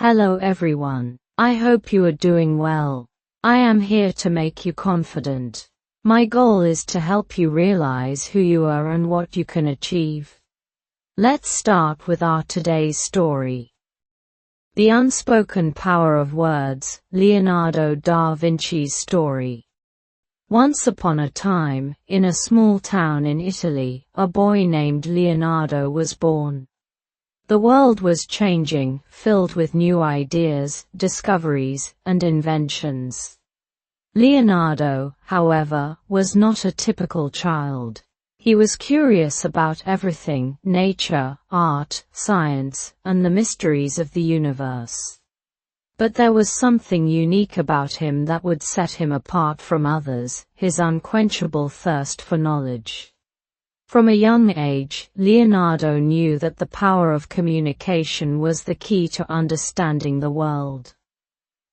Hello everyone. I hope you are doing well. I am here to make you confident. My goal is to help you realize who you are and what you can achieve. Let's start with our today's story. The Unspoken Power of Words, Leonardo da Vinci's story. Once upon a time, in a small town in Italy, a boy named Leonardo was born. The world was changing, filled with new ideas, discoveries, and inventions. Leonardo, however, was not a typical child. He was curious about everything: nature, art, science, and the mysteries of the universe. But there was something unique about him that would set him apart from others: his unquenchable thirst for knowledge. From a young age, Leonardo knew that the power of communication was the key to understanding the world.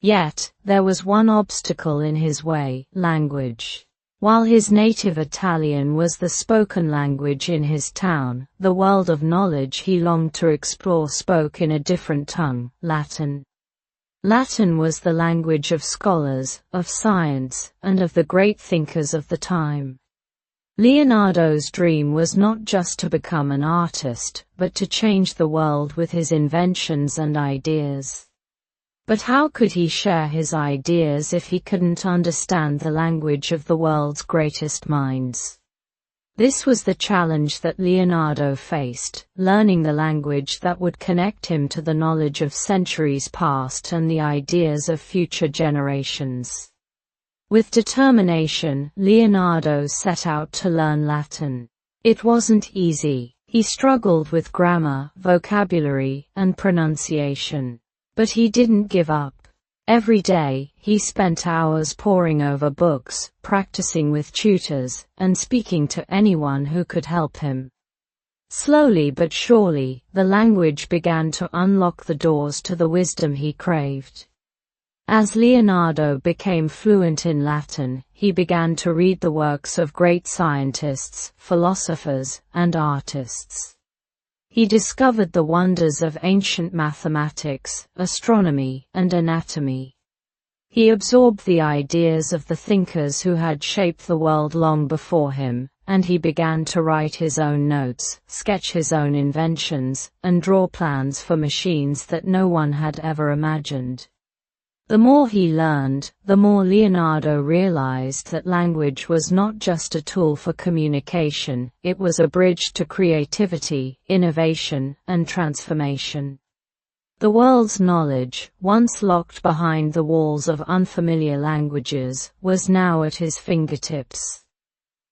Yet, there was one obstacle in his way: language. While his native Italian was the spoken language in his town, the world of knowledge he longed to explore spoke in a different tongue: Latin. Latin was the language of scholars, of science, and of the great thinkers of the time. Leonardo's dream was not just to become an artist, but to change the world with his inventions and ideas. But how could he share his ideas if he couldn't understand the language of the world's greatest minds? This was the challenge that Leonardo faced: learning the language that would connect him to the knowledge of centuries past and the ideas of future generations. With determination, Leonardo set out to learn Latin. It wasn't easy. He struggled with grammar, vocabulary, and pronunciation. But he didn't give up. Every day, he spent hours poring over books, practicing with tutors, and speaking to anyone who could help him. Slowly but surely, the language began to unlock the doors to the wisdom he craved. As Leonardo became fluent in Latin, he began to read the works of great scientists, philosophers, and artists. He discovered the wonders of ancient mathematics, astronomy, and anatomy. He absorbed the ideas of the thinkers who had shaped the world long before him, and he began to write his own notes, sketch his own inventions, and draw plans for machines that no one had ever imagined. The more he learned, the more Leonardo realized that language was not just a tool for communication, it was a bridge to creativity, innovation, and transformation. The world's knowledge, once locked behind the walls of unfamiliar languages, was now at his fingertips.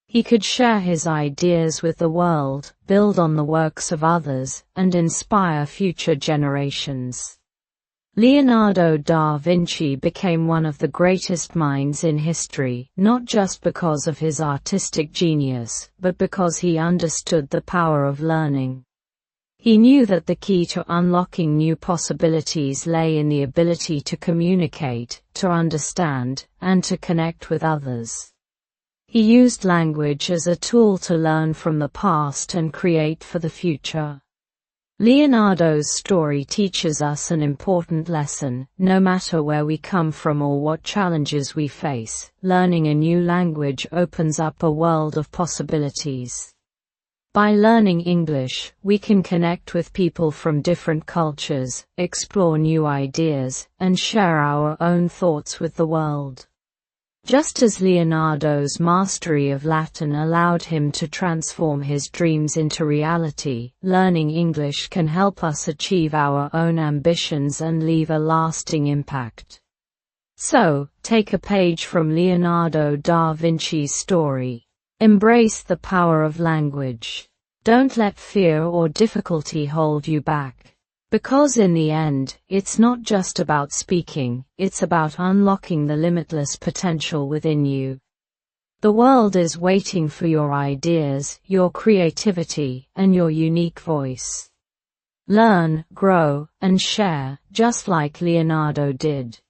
He could share his ideas with the world, build on the works of others, and inspire future generations. Leonardo da Vinci became one of the greatest minds in history, not just because of his artistic genius, but because he understood the power of learning. He knew that the key to unlocking new possibilities lay in the ability to communicate, to understand, and to connect with others. He used language as a tool to learn from the past and create for the future. Leonardo's story teaches us an important lesson: no matter where we come from or what challenges we face, learning a new language opens up a world of possibilities. By learning English, we can connect with people from different cultures, explore new ideas, and share our own thoughts with the world. Just as Leonardo's mastery of Latin allowed him to transform his dreams into reality, learning English can help us achieve our own ambitions and leave a lasting impact. So, take a page from Leonardo da Vinci's story. Embrace the power of language. Don't let fear or difficulty hold you back. Because in the end, it's not just about speaking, it's about unlocking the limitless potential within you. The world is waiting for your ideas, your creativity, and your unique voice. Learn, grow, and share, just like Leonardo did.